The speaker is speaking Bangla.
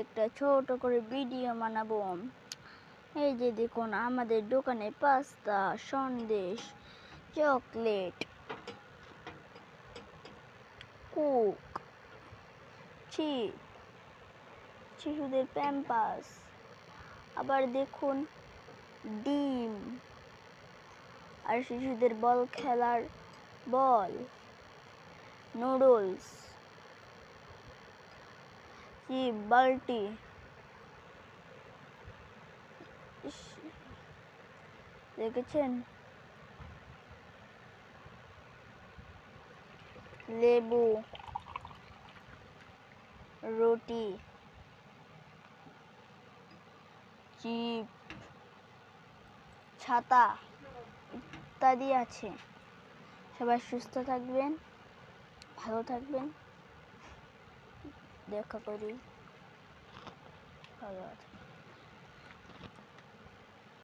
একটা ছোট করে ভিডিও বানাবো। এই যে দেখুন আমাদের দোকানে pasta, sandesh, chocolate, coke, chip, শিশুদের প্যাম্পাস, আবার দেখুন ডিম, আর শিশুদের বল খেলার বল, নুডলস, চিপ, বালতি, দেখেছেন, লেবু, রুটি, চিপ, ছাতা ইত্যাদি আছে। সবাই সুস্থ থাকবেন, ভালো থাকবেন। দেখা করি, ভালো আছে।